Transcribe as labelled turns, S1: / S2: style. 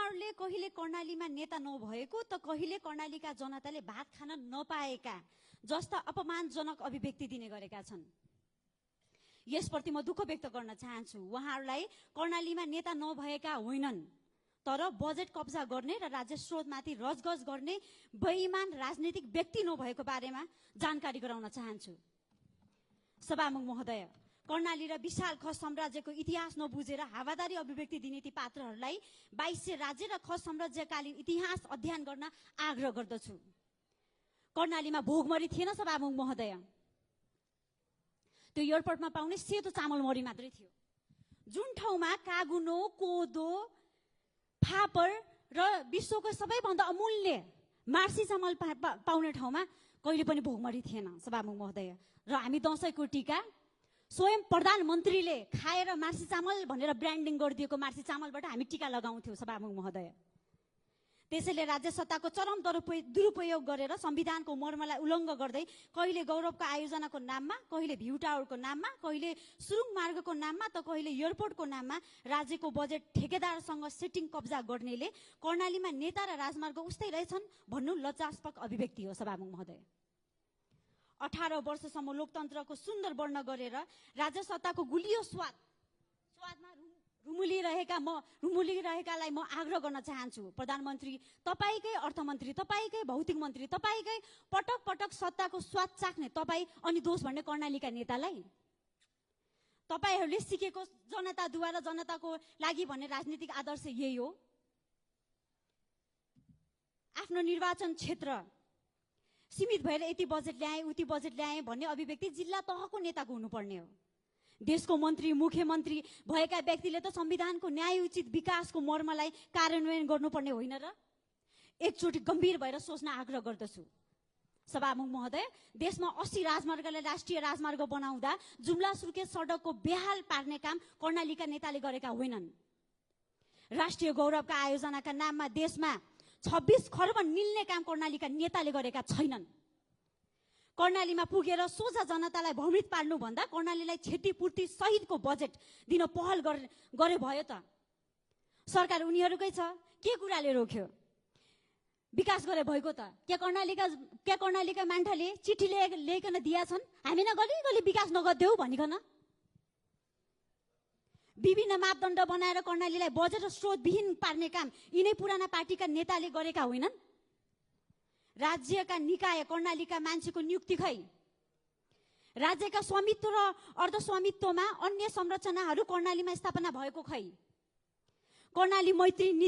S1: उहाँहरूले कहिले कर्णालीमा नेता नभएको त कहिले कर्णालीका जनताले भात खान नपाएका जस्ता अपमानजनक अभिव्यक्ति दिने गरेका छन्। यसप्रति म दुःख व्यक्त गर्न चाहन्छु। उहाँहरूलाई कर्णालीमा नेता नभएका होइनन्, तर बजेट कब्जा गर्ने र राज्य स्रोतमाथि रजगज गर्ने बेइमान राजनीतिक व्यक्ति नभएको बारेमा जानकारी गराउन चाहन्छु। सभामुख महोदय, कर्णाली र विशाल खस साम्राज्यको इतिहास नबुझेर हावादारी अभिव्यक्ति दिने ती पात्रहरूलाई 2200 राज्य र खस साम्राज्यकालीन इतिहास अध्ययन गर्न आग्रह गर्दछु। कर्णालीमा भोगमरी थिएन सभामुख महोदय। त्यो एयरपोर्टमा पाउने सेतो चामल मरी मात्रै थियो। जुन ठाउँमा कागुनो, कोदो, फापर र विश्वको सबैभन्दा अमूल्य मार्सी चामल पाउने ठाउँमा कहिले पनि भोगमरी थिएन सभामुख महोदय। र हामी दशैंको टीका स्वयं प्रधानमन्त्रीले खाएर मार्सी चामल भनेर ब्रान्डिङ गरिदिएको मार्सी चामलबाट हामी टीका लगाउँथ्यौँ सभामुख महोदय। त्यसैले राज्य सत्ताको चरम दुरुपयोग गरेर संविधानको मर्मलाई उल्लङ्घन गर्दै कहिले गौरवको आयोजनाको नाममा, कहिले भ्यू टावरको नाममा, कहिले सुरुङ मार्गको नाममा त कहिले एयरपोर्टको नाममा राज्यको बजेट ठेकेदारसँग सेटिङ कब्जा गर्नेले कर्णालीमा नेता र राजमार्ग उस्तै रहेछन् भन्नु लज्जास्पद अभिव्यक्ति हो सभामुख महोदय। 18 वर्षसम्म लोकतन्त्रको सुन्दर वर्ण गरेर राज्य सत्ताको गुलियो स्वादमा रुमुलिरहेकालाई म आग्रह गर्न चाहन्छु। प्रधानमन्त्री तपाईकै, अर्थमन्त्री तपाईकै, भौतिक मन्त्री तपाईकै, पटक पटक सत्ताको स्वाद चाख्ने तपाई अनि दोष भन्ने कर्णालीका नेतालाई तपाईहरूले सिकेको जनताद्वारा जनताको लागि भन्ने राजनीतिक आदर्श यही हो। आफ्नो निर्वाचन क्षेत्र सीमित भएर यति बजेट ल्याए उति बजेट ल्याए भन्ने अभिव्यक्ति जिल्ला तहको नेताको हुनुपर्ने हो। देशको मन्त्री, मुख्यमन्त्री भएका व्यक्तिले त संविधानको न्यायोचित विकासको मर्मलाई कार्यान्वयन गर्नुपर्ने होइन र? एकचोटि गम्भीर भएर सोच्न आग्रह गर्दछु। सभामुख महोदय, देशमा 80 राजमार्गलाई राष्ट्रिय राजमार्ग बनाउँदा जुम्ला सुर्खेत सडकको बेहाल पार्ने काम कर्णालीका नेताले गरेका होइनन्। राष्ट्रिय गौरवका आयोजनाका नाममा देशमा 26 खर्ब निल्ने काम कर्णालीका नेताले गरेका छैनन्। कर्णालीमा पुगेर सोझा जनतालाई भ्रमित पार्नु भन्दा कर्णालीलाई क्षतिपूर्ति सहितको बजेट दिन पहल गरे भयो त। सरकार उनीहरूकै छ, के कुराले रोक्यो? विकास गरे भएको त। के कर्णालीका मान्छेले चिठी लेखन दिया छन् हामी गली विकास नगर्देऊ भनिकन? विभिन्न मापदण्ड बनाएर कर्णालीलाई बजेट र स्रोतविहीन पार्ने काम यिनै पुराना पार्टीका नेताले गरेका होइनन्। राज्यका निकाय कर्णालीका मान्छेको नियुक्ति खै? राज्यका स्वामित्व र अर्धस्वामित्वमा अन्य संरचनाहरू कर्णालीमा स्थापना भएको खै? कर्णाली मैत्री नीति